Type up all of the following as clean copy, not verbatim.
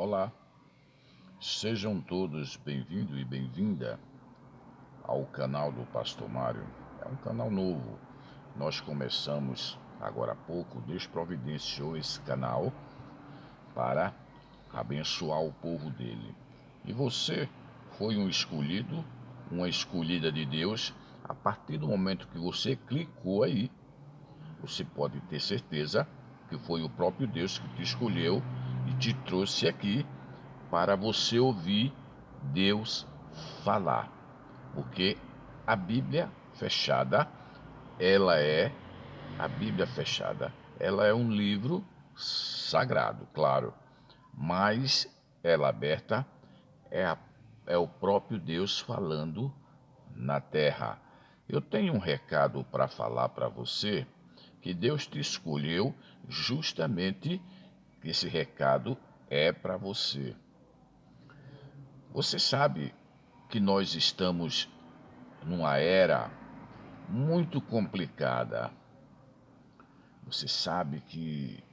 Olá, sejam todos bem-vindos e bem-vinda ao canal do Pastor Mário. É um canal novo. Nós começamos agora há pouco, Deus providenciou esse canal para abençoar o povo dele. E você foi um escolhido, uma escolhida de Deus. A partir do momento que você clicou aí, você pode ter certeza que foi o próprio Deus que te escolheu e te trouxe aqui para você ouvir Deus falar. Porque a Bíblia fechada, ela é a Bíblia fechada. Ela é um livro sagrado, claro, mas ela aberta é, é o próprio Deus falando na terra. Eu tenho um recado para falar para você, que Deus te escolheu justamente, esse recado é para você. Você sabe que nós estamos numa era muito complicada. Você sabe que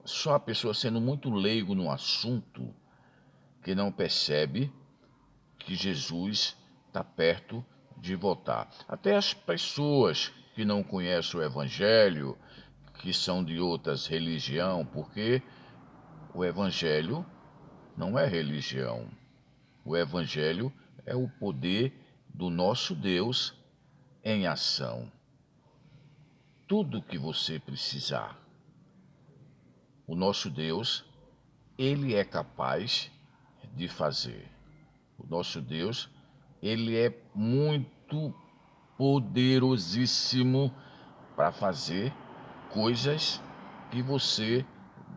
só a pessoa sendo muito leigo no assunto que não percebe que Jesus está perto de voltar. Até as pessoas que não conhecem o Evangelho, que são de outras religiões, porque o Evangelho não é religião. O Evangelho é o poder do nosso Deus em ação. Tudo que você precisar, o nosso Deus, ele é capaz de fazer. O nosso Deus, ele é muito poderosíssimo para fazer coisas que você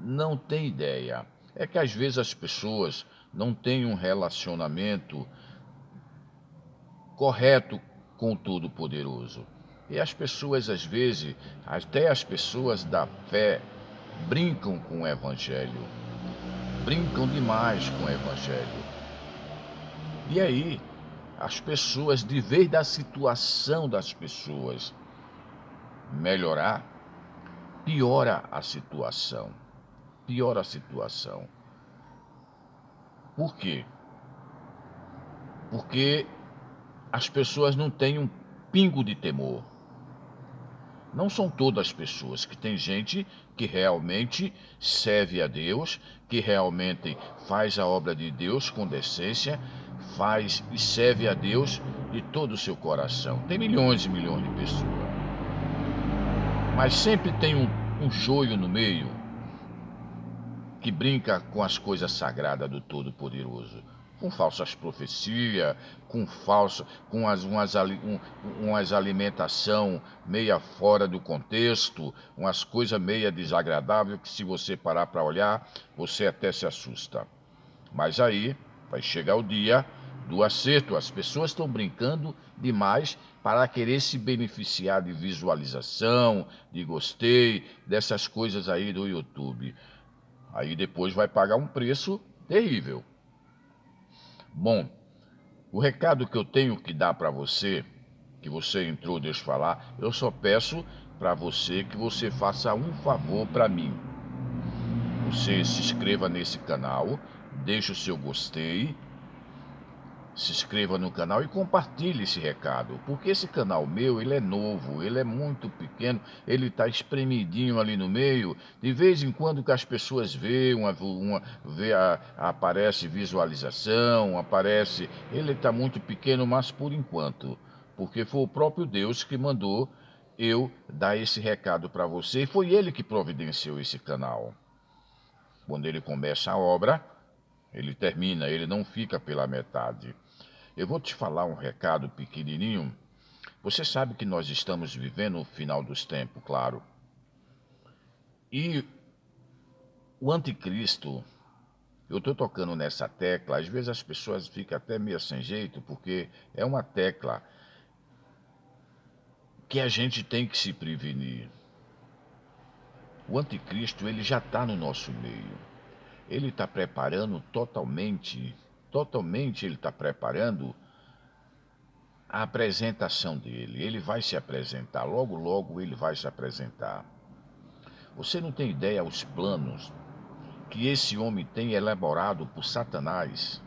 não tem ideia. É que às vezes as pessoas não têm um relacionamento correto com o Todo-Poderoso. E as pessoas, às vezes, até as pessoas da fé, brincam com o Evangelho. Brincam demais com o Evangelho. E aí, as pessoas, de vez da situação das pessoas melhorar, piora a situação. Piora a situação. Por quê? Porque as pessoas não têm um pingo de temor. Não são todas as pessoas, que tem gente que realmente serve a Deus, que realmente faz a obra de Deus com decência, faz e serve a Deus de todo o seu coração. Tem milhões e milhões de pessoas. Mas sempre tem um joio no meio que brinca com as coisas sagradas do Todo-Poderoso, com falsas profecias, com umas alimentação meia fora do contexto, umas coisas meia desagradáveis que, se você parar para olhar, você até se assusta. Mas aí vai chegar o dia do acerto. As pessoas estão brincando demais para querer se beneficiar de visualização, de gostei, dessas coisas aí do YouTube. Aí depois vai pagar um preço terrível. Bom, o recado que eu tenho que dar para você, que você entrou, deixa eu falar, eu só peço para você que você faça um favor para mim. Você se inscreva nesse canal, deixe o seu gostei, se inscreva no canal e compartilhe esse recado, porque esse canal meu, ele é novo, ele é muito pequeno, ele está espremidinho ali no meio. De vez em quando que as pessoas aparece visualização, aparece, ele está muito pequeno, mas por enquanto, porque foi o próprio Deus que mandou eu dar esse recado para você, e foi ele que providenciou esse canal. Quando ele começa a obra, ele termina, ele não fica pela metade. Eu vou te falar um recado pequenininho. Você sabe que nós estamos vivendo o final dos tempos, claro. E o anticristo, eu estou tocando nessa tecla, às vezes as pessoas ficam até meio sem jeito, porque é uma tecla que a gente tem que se prevenir. O anticristo, ele já está no nosso meio. Ele está preparando totalmente ele está preparando a apresentação dele. Ele vai se apresentar, logo, logo ele vai se apresentar. Você não tem ideia os planos que esse homem tem elaborado por Satanás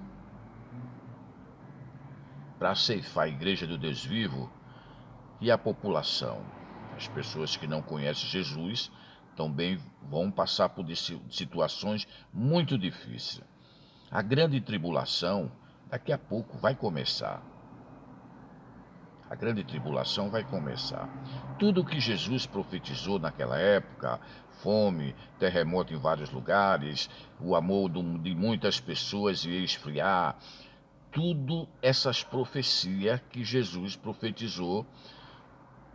para ceifar a igreja do Deus vivo e a população. As pessoas que não conhecem Jesus também vão passar por situações muito difíceis. A grande tribulação daqui a pouco vai começar. A grande tribulação vai começar. Tudo que Jesus profetizou naquela época, fome, terremoto em vários lugares, o amor de muitas pessoas ia esfriar, tudo essas profecias que Jesus profetizou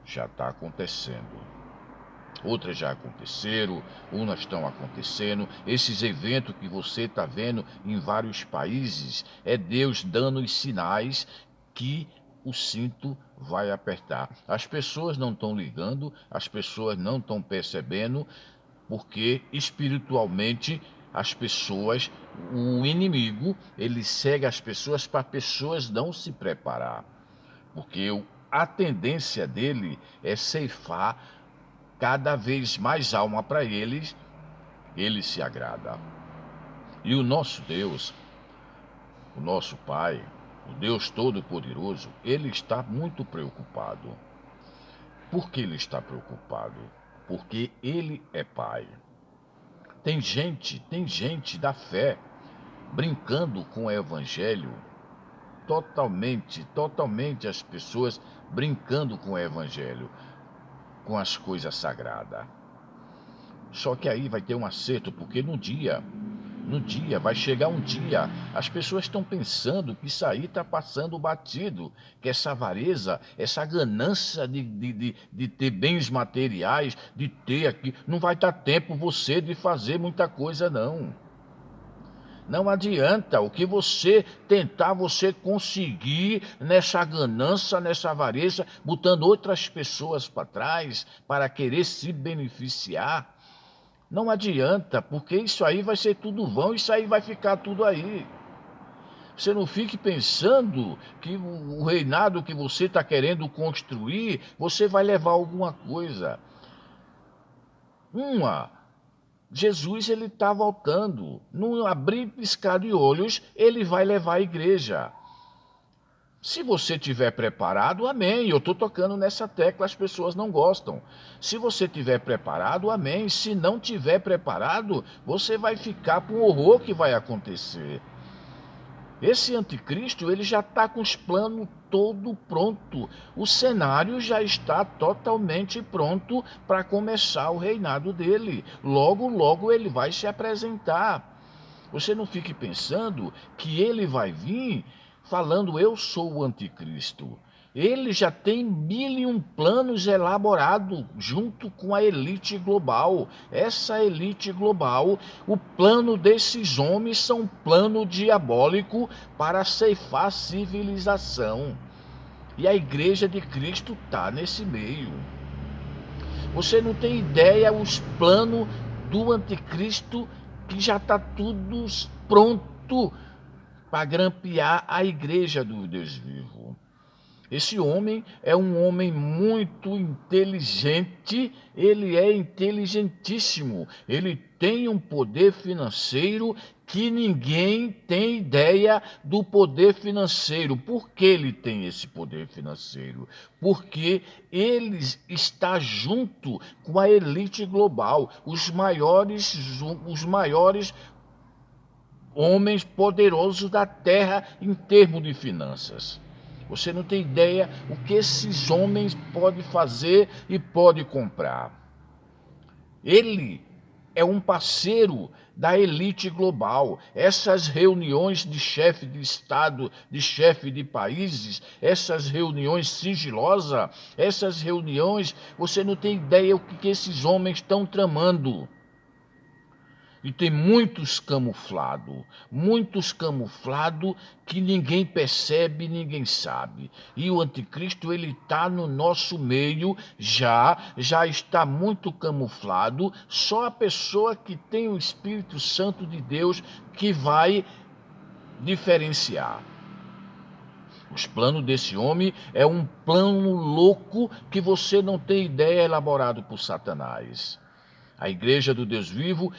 já está acontecendo. Outras já aconteceram, umas estão acontecendo. Esses eventos que você está vendo em vários países, é Deus dando os sinais que o cinto vai apertar. As pessoas não estão ligando, as pessoas não estão percebendo, porque espiritualmente as pessoas, o inimigo, ele cega as pessoas para pessoas não se preparar. Porque a tendência dele é ceifar cada vez mais alma para eles, ele se agrada. E o nosso Deus, o nosso Pai, o Deus Todo-Poderoso, ele está muito preocupado. Por que ele está preocupado? Porque ele é Pai. Tem gente da fé brincando com o Evangelho, totalmente as pessoas brincando com o Evangelho, com as coisas sagradas. Só que aí vai ter um acerto, porque no dia, vai chegar um dia, as pessoas estão pensando que isso aí está passando batido, que essa avareza, essa ganância de ter bens materiais, de ter aqui, não vai dar tempo você de fazer muita coisa, não. Não adianta o que você tentar, você conseguir nessa ganância, nessa avareza, botando outras pessoas para trás, para querer se beneficiar. Não adianta, porque isso aí vai ser tudo vão, isso aí vai ficar tudo aí. Você não fique pensando que o reinado que você está querendo construir, você vai levar alguma coisa. Jesus ele está voltando. Num abrir e piscar de olhos, ele vai levar a igreja. Se você estiver preparado, amém. Eu estou tocando nessa tecla, as pessoas não gostam. Se você estiver preparado, amém. Se não estiver preparado, você vai ficar com o horror que vai acontecer. Esse anticristo, ele já está com os planos todo pronto. O cenário já está totalmente pronto para começar o reinado dele. Logo, logo ele vai se apresentar. Você não fique pensando que ele vai vir falando, eu sou o anticristo. Ele já tem 1001 planos elaborados junto com a elite global. Essa elite global, o plano desses homens são um plano diabólico para ceifar a civilização. E a igreja de Cristo está nesse meio. Você não tem ideia os planos do anticristo, que já está tudo pronto para grampear a igreja do Deus vivo. Esse homem é um homem muito inteligente, ele é inteligentíssimo, ele tem um poder financeiro que ninguém tem ideia do poder financeiro. Por que ele tem esse poder financeiro? Porque ele está junto com a elite global, os maiores homens poderosos da terra em termos de finanças. Você não tem ideia o que esses homens podem fazer e podem comprar. Ele é um parceiro da elite global. Essas reuniões de chefe de Estado, de chefe de países, essas reuniões sigilosas, essas reuniões, você não tem ideia o que esses homens estão tramando. E tem muitos camuflados que ninguém percebe, ninguém sabe. E o anticristo, ele está no nosso meio, já está muito camuflado. Só a pessoa que tem o Espírito Santo de Deus que vai diferenciar. Os planos desse homem é um plano louco que você não tem ideia, elaborado por Satanás. A igreja do Deus vivo,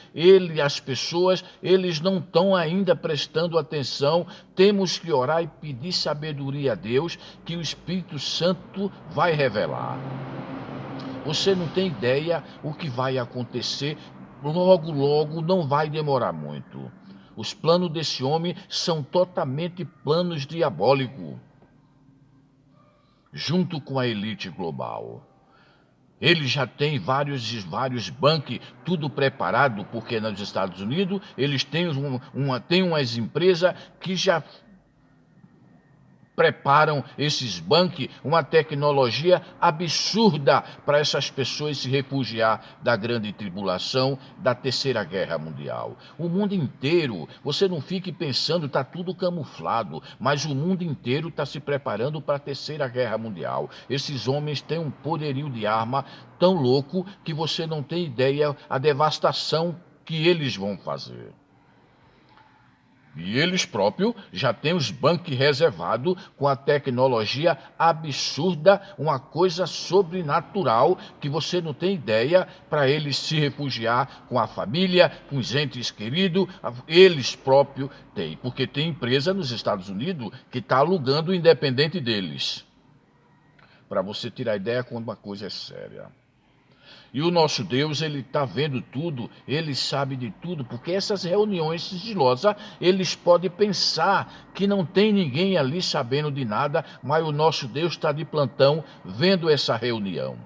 as pessoas, eles não estão ainda prestando atenção. Temos que orar e pedir sabedoria a Deus, que o Espírito Santo vai revelar. Você não tem ideia o que vai acontecer. Logo, logo, não vai demorar muito. Os planos desse homem são totalmente planos diabólicos, junto com a elite global. Ele já tem vários bancos, tudo preparado, porque nos Estados Unidos eles têm umas empresas que já preparam esses bancos, uma tecnologia absurda para essas pessoas se refugiar da grande tribulação, da terceira guerra mundial. O mundo inteiro, você não fique pensando, está tudo camuflado, mas o mundo inteiro está se preparando para a terceira guerra mundial. Esses homens têm um poderio de arma tão louco que você não tem ideia a devastação que eles vão fazer. E eles próprios já têm os bancos reservados com a tecnologia absurda, uma coisa sobrenatural que você não tem ideia, para eles se refugiar com a família, com os entes queridos, eles próprios têm. Porque tem empresa nos Estados Unidos que está alugando o independente deles. Para você tirar ideia quando uma coisa é séria. E o nosso Deus, ele está vendo tudo, ele sabe de tudo, porque essas reuniões sigilosas, eles podem pensar que não tem ninguém ali sabendo de nada, mas o nosso Deus está de plantão vendo essa reunião.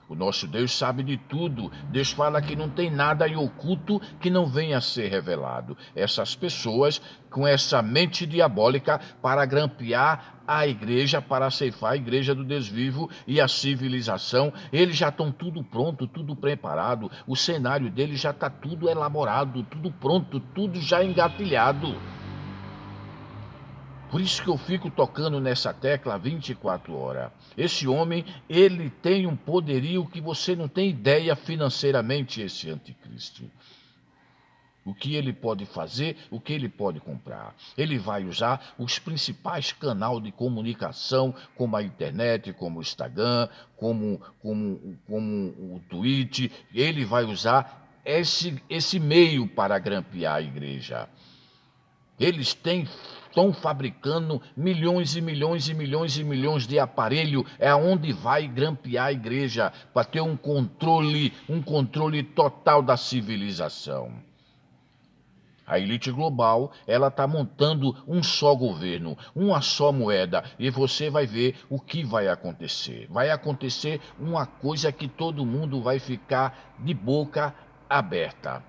O nosso Deus sabe de tudo. Deus fala que não tem nada em oculto que não venha a ser revelado. Essas pessoas com essa mente diabólica para grampear a igreja, para ceifar a igreja do Deus vivo e a civilização, eles já estão tudo pronto, tudo preparado. O cenário deles já está tudo elaborado, tudo pronto, tudo já engatilhado. Por isso que eu fico tocando nessa tecla 24 horas. Esse homem, ele tem um poderio que você não tem ideia financeiramente, esse anticristo. O que ele pode fazer, o que ele pode comprar. Ele vai usar os principais canais de comunicação, como a internet, como o Instagram, como o Twitch. Ele vai usar esse meio para grampear a igreja. Eles estão fabricando milhões e milhões e milhões e milhões de aparelhos, é onde vai grampear a igreja, para ter um controle total da civilização. A elite global, ela está montando um só governo, uma só moeda, e você vai ver o que vai acontecer. Vai acontecer uma coisa que todo mundo vai ficar de boca aberta.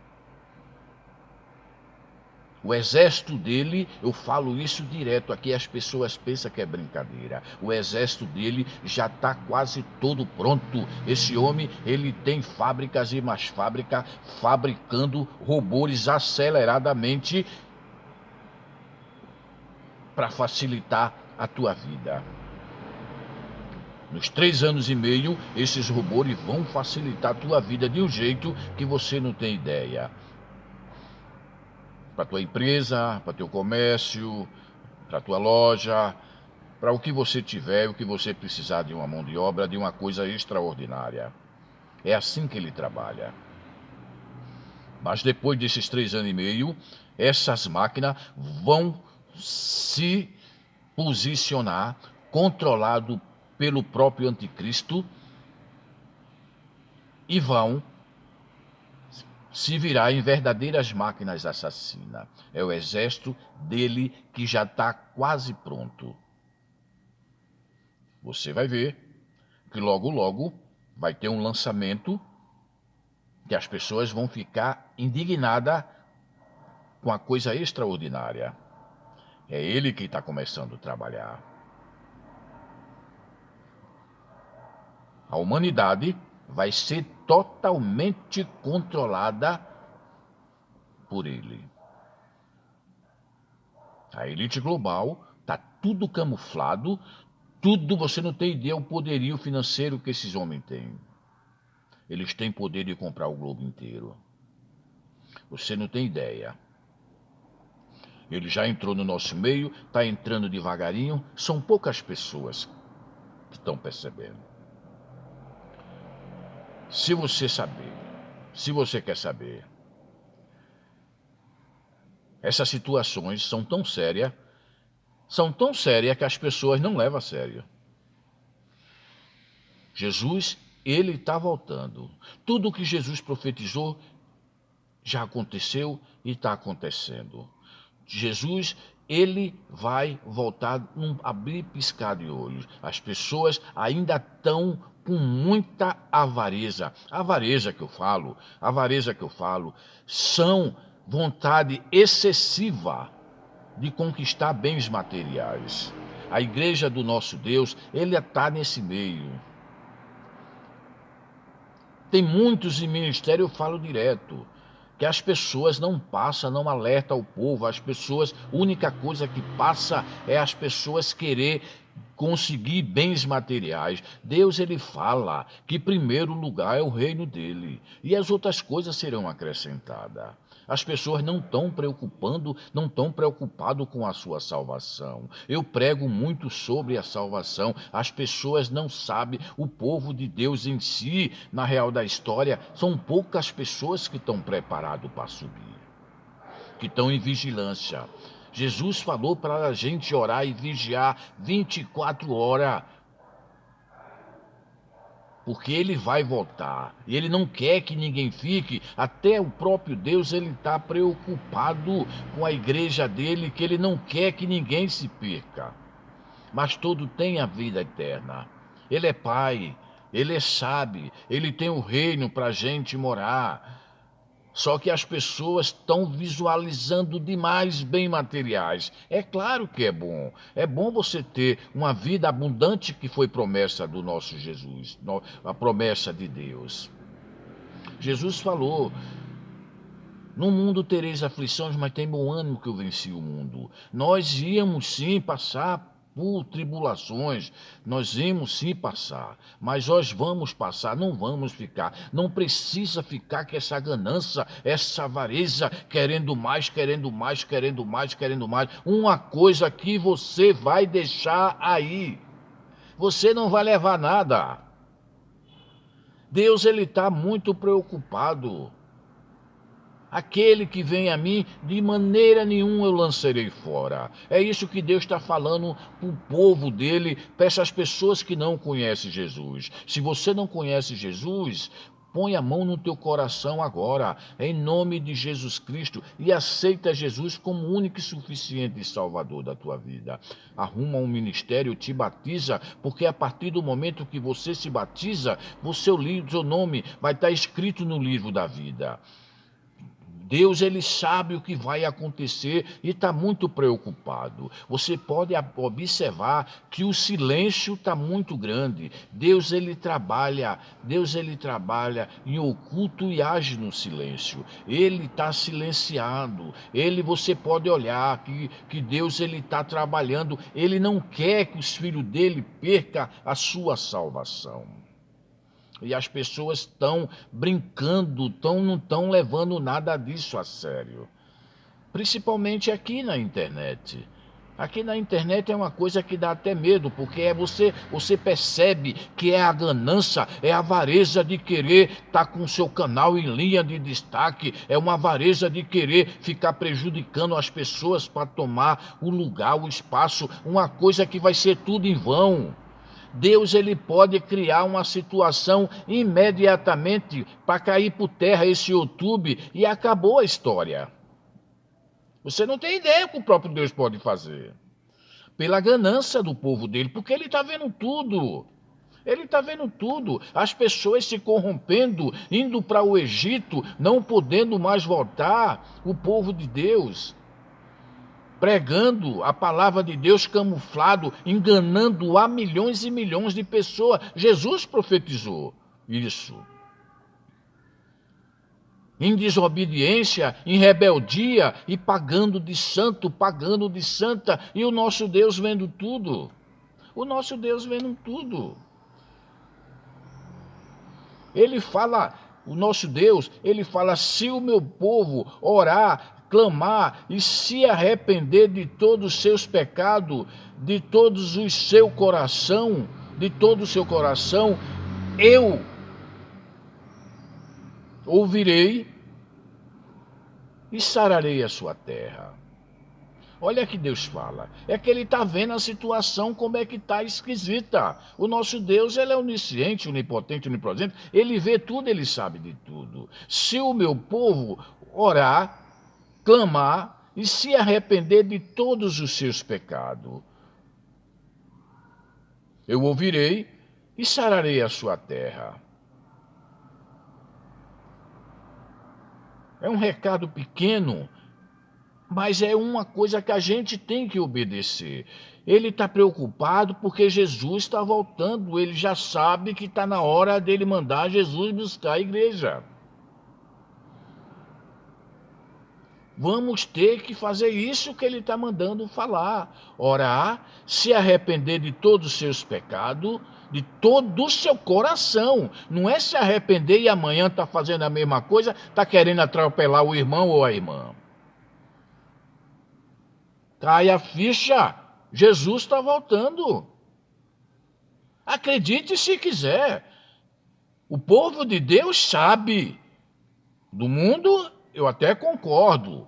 O exército dele, eu falo isso direto aqui, as pessoas pensam que é brincadeira. O exército dele já está quase todo pronto. Esse homem, ele tem fábricas e mais fábricas, fabricando robôs aceleradamente para facilitar a tua vida. Nos 3 anos e meio, esses robôs vão facilitar a tua vida de um jeito que você não tem ideia. Para tua empresa, para teu comércio, para tua loja, para o que você tiver, o que você precisar de uma mão de obra, de uma coisa extraordinária. É assim que ele trabalha. Mas depois desses 3 anos e meio, essas máquinas vão se posicionar, controlado pelo próprio anticristo, e vão se virar em verdadeiras máquinas assassinas. É o exército dele que já está quase pronto. Você vai ver que logo, logo vai ter um lançamento que as pessoas vão ficar indignadas com a coisa extraordinária. É ele que está começando a trabalhar. A humanidade vai ser totalmente controlada por ele. A elite global está tudo camuflado, tudo, você não tem ideia o poderio financeiro que esses homens têm. Eles têm poder de comprar o globo inteiro. Você não tem ideia. Ele já entrou no nosso meio, está entrando devagarinho, são poucas pessoas que estão percebendo. Se você saber Se você quer saber. Essas situações são tão sérias que as pessoas não levam a sério. Jesus, ele está voltando. Tudo o que Jesus profetizou já aconteceu e está acontecendo. Jesus, ele vai voltar num abrir e piscar de olhos. As pessoas ainda estão com muita avareza. A avareza que eu falo, são vontade excessiva de conquistar bens materiais. A igreja do nosso Deus, ele está nesse meio. Tem muitos em ministério, eu falo direto, que as pessoas não passam, não alertam o povo. As pessoas, a única coisa que passa é as pessoas querer conseguir bens materiais. Deus, ele fala que primeiro lugar é o reino dele e as outras coisas serão acrescentadas. As pessoas não estão preocupadas com a sua salvação. Eu prego muito sobre a salvação. As pessoas não sabem, o povo de Deus em si, na real da história, são poucas pessoas que estão preparadas para subir, que estão em vigilância. Jesus falou para a gente orar e vigiar 24 horas, porque ele vai voltar. E ele não quer que ninguém fique. Até o próprio Deus, ele está preocupado com a igreja dele, que ele não quer que ninguém se perca. Mas todo tem a vida eterna. Ele é Pai, ele sabe, ele tem o reino para a gente morar. Só que as pessoas estão visualizando demais bens materiais. É claro que é bom. É bom você ter uma vida abundante, que foi promessa do nosso Jesus, a promessa de Deus. Jesus falou: no mundo tereis aflições, mas tem bom ânimo, que eu venci o mundo. Nós íamos sim passar por tribulações, nós íamos sim passar, mas nós vamos passar, não vamos ficar. Não precisa ficar com essa ganância, essa avareza, querendo mais, querendo mais, querendo mais, querendo mais. Uma coisa que você vai deixar aí, você não vai levar nada. Deus, ele está muito preocupado. Aquele que vem a mim, de maneira nenhuma eu lançarei fora. É isso que Deus está falando para o povo dele, para essas pessoas que não conhecem Jesus. Se você não conhece Jesus, põe a mão no teu coração agora, em nome de Jesus Cristo, e aceita Jesus como único e suficiente Salvador da tua vida. Arruma um ministério, te batiza, porque a partir do momento que você se batiza, seu nome vai estar escrito no livro da vida. Deus, ele sabe o que vai acontecer e está muito preocupado. Você pode observar que o silêncio está muito grande. Deus, ele trabalha em oculto e age no silêncio. Ele está silenciado. Você pode olhar que Deus, ele está trabalhando. Ele não quer que os filhos dele percam a sua salvação. E as pessoas estão brincando, não estão levando nada disso a sério. Principalmente aqui na internet. Aqui na internet é uma coisa que dá até medo, porque você percebe que é a ganância, é a avareza de querer estar com o seu canal em linha de destaque, é uma avareza de querer ficar prejudicando as pessoas para tomar o lugar, o espaço, uma coisa que vai ser tudo em vão. Deus, ele pode criar uma situação imediatamente para cair por terra esse YouTube e acabou a história. Você não tem ideia o que o próprio Deus pode fazer. Pela ganância do povo dele, porque ele está vendo tudo. Ele está vendo tudo. As pessoas se corrompendo, indo para o Egito, não podendo mais voltar, o povo de Deus pregando a palavra de Deus camuflado, enganando a milhões e milhões de pessoas. Jesus profetizou isso. Em desobediência, em rebeldia e pagando de santo, pagando de santa, e o nosso Deus vendo tudo. O nosso Deus vendo tudo. Ele fala, o nosso Deus, ele fala: se o meu povo orar, clamar e se arrepender de todos os seus pecados, de todos os seu coração, eu ouvirei e sararei a sua terra. Olha que Deus fala. É que ele está vendo a situação como é que está esquisita. O nosso Deus, ele é onisciente, onipotente, onipresente. Ele vê tudo, ele sabe de tudo. Se o meu povo orar, clamar e se arrepender de todos os seus pecados, eu ouvirei e sararei a sua terra. É um recado pequeno, mas é uma coisa que a gente tem que obedecer. Ele está preocupado porque Jesus está voltando. Ele já sabe que está na hora dele mandar Jesus buscar a igreja. Vamos ter que fazer isso que ele está mandando falar. Orar, se arrepender de todos os seus pecados, de todo o seu coração. Não é se arrepender e amanhã está fazendo a mesma coisa, está querendo atropelar o irmão ou a irmã. Cai a ficha, Jesus está voltando. Acredite se quiser. O povo de Deus sabe. Do mundo, eu até concordo.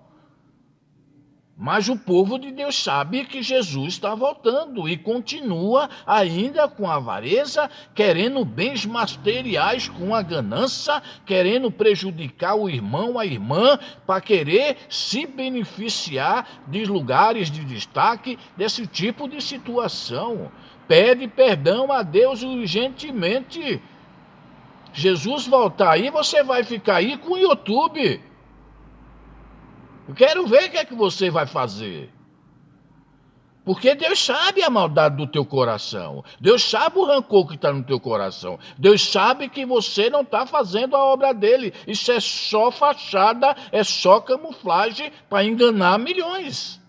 Mas o povo de Deus sabe que Jesus está voltando e continua ainda com a avareza, querendo bens materiais com a ganância, querendo prejudicar o irmão, a irmã, para querer se beneficiar de lugares de destaque desse tipo de situação. Pede perdão a Deus urgentemente. Jesus voltar aí, você vai ficar aí com o YouTube. Eu quero ver o que é que você vai fazer. Porque Deus sabe a maldade do teu coração. Deus sabe o rancor que está no teu coração. Deus sabe que você não está fazendo a obra dele. Isso é só fachada, é só camuflagem para enganar milhões.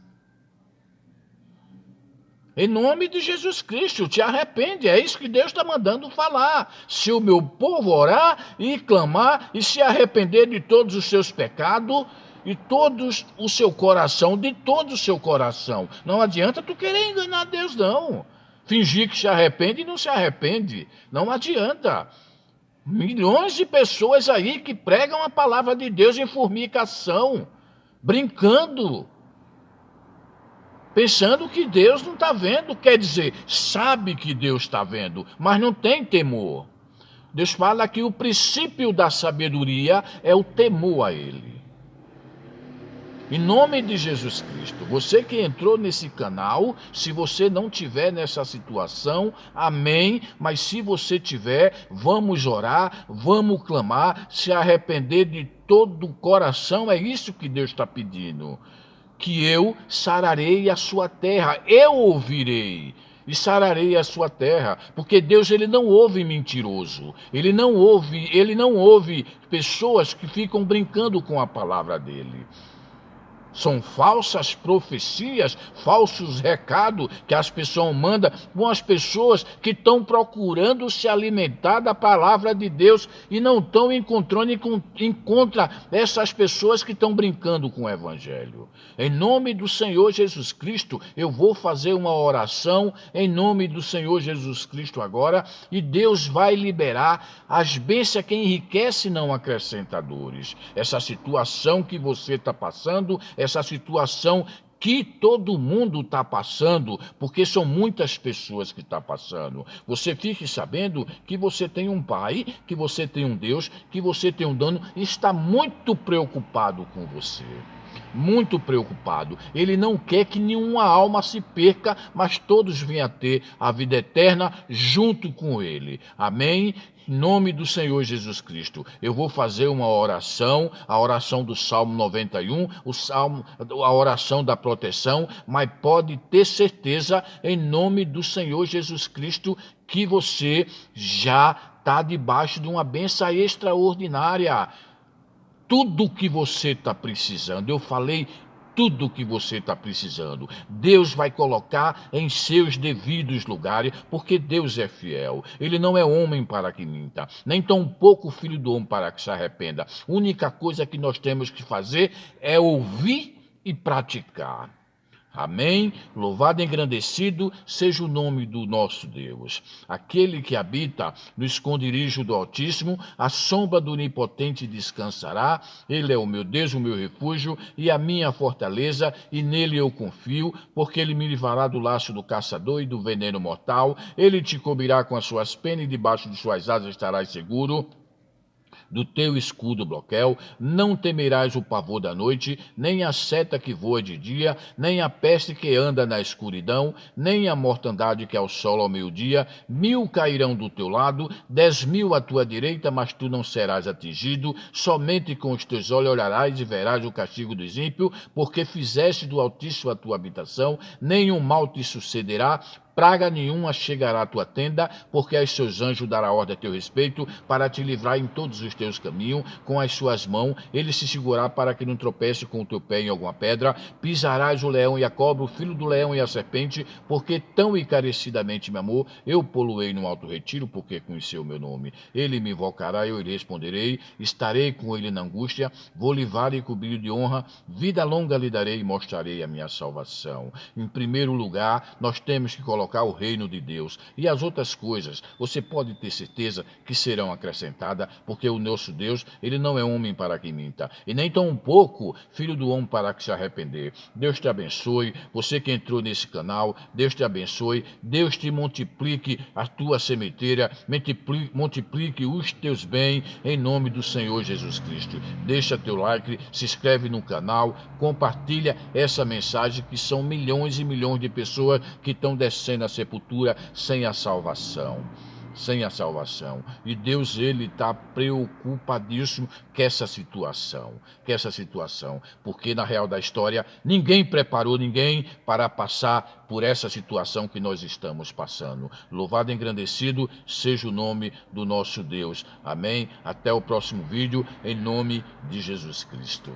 Em nome de Jesus Cristo, te arrepende. É isso que Deus está mandando falar. Se o meu povo orar e clamar e se arrepender de todos os seus pecados, e todo o seu coração, de todo o seu coração. Não adianta tu querer enganar Deus, não. Fingir que se arrepende e não se arrepende. Não adianta. Milhões de pessoas aí que pregam a palavra de Deus em fornicação, brincando, pensando que Deus não está vendo. Quer dizer, sabe que Deus está vendo, mas não tem temor. Deus fala que o princípio da sabedoria é o temor a Ele. Em nome de Jesus Cristo, você que entrou nesse canal, se você não tiver nessa situação, amém, mas se você tiver, vamos orar, vamos clamar, se arrepender de todo o coração, é isso que Deus está pedindo. Que eu sararei a sua terra, eu ouvirei e sararei a sua terra, porque Deus ele não ouve mentiroso, ele não ouve pessoas que ficam brincando com a palavra dele. São falsas profecias, falsos recados que as pessoas mandam com as pessoas que estão procurando se alimentar da palavra de Deus e não estão encontrando essas pessoas que estão brincando com o Evangelho. Em nome do Senhor Jesus Cristo, eu vou fazer uma oração em nome do Senhor Jesus Cristo agora e Deus vai liberar as bênçãos que enriquece não acrescenta dores. Essa situação que você está passando, essa situação que todo mundo está passando, porque são muitas pessoas que estão passando. Você fique sabendo que você tem um Pai, que você tem um Deus, que você tem um dono e está muito preocupado com você. Muito preocupado. Ele não quer que nenhuma alma se perca, mas todos venham a ter a vida eterna junto com ele. Amém? Em nome do Senhor Jesus Cristo, eu vou fazer uma oração, a oração do Salmo 91, a oração da proteção, mas pode ter certeza, em nome do Senhor Jesus Cristo, que você já está debaixo de uma bênção extraordinária. Tudo o que você está precisando, eu falei tudo o que você está precisando. Deus vai colocar em seus devidos lugares, porque Deus é fiel. Ele não é homem para que minta, nem tampouco filho do homem para que se arrependa. A única coisa que nós temos que fazer é ouvir e praticar. Amém? Louvado e engrandecido seja o nome do nosso Deus. Aquele que habita no esconderijo do Altíssimo, a sombra do Onipotente descansará. Ele é o meu Deus, o meu refúgio e a minha fortaleza, e nele eu confio, porque ele me livrará do laço do caçador e do veneno mortal. Ele te cobrirá com as suas penas e debaixo de suas asas estarás seguro. Do teu escudo broquel, não temerás o pavor da noite, nem a seta que voa de dia, nem a peste que anda na escuridão, nem a mortandade que ao sol ao meio-dia. 1000 cairão do teu lado, 10.000 à tua direita, mas tu não serás atingido. Somente com os teus olhos olharás e verás o castigo dos ímpios, porque fizeste do Altíssimo a tua habitação, nenhum mal te sucederá, praga nenhuma chegará à tua tenda, porque aos seus anjos dará ordem a teu respeito, para te livrar em todos os teus caminhos. Com as suas mãos ele se segurará, para que não tropece com o teu pé em alguma pedra. Pisarás o leão e a cobra, o filho do leão e a serpente, porque tão encarecidamente me amou. Eu poloei no alto retiro, porque conheceu o meu nome. Ele me invocará, eu lhe responderei, estarei com ele na angústia, vou livrar e cobrir de honra, vida longa lhe darei e mostrarei a minha salvação. Em primeiro lugar, nós temos que colocar o reino de Deus, e as outras coisas você pode ter certeza que serão acrescentadas, porque o nosso Deus, ele não é homem para que minta, e nem tão pouco filho do homem para que se arrepender. Deus te abençoe, você que entrou nesse canal, Deus te abençoe, Deus te multiplique a tua sementeira, multiplique os teus bens, em nome do Senhor Jesus Cristo. Deixa teu like, se inscreve no canal, compartilha essa mensagem, que são milhões e milhões de pessoas que estão descendo a sepultura sem a salvação. Sem a salvação. E Deus, ele está preocupadíssimo com essa situação. Porque na real da história, ninguém preparou ninguém para passar por essa situação que nós estamos passando. Louvado e engrandecido seja o nome do nosso Deus. Amém? Até o próximo vídeo, em nome de Jesus Cristo.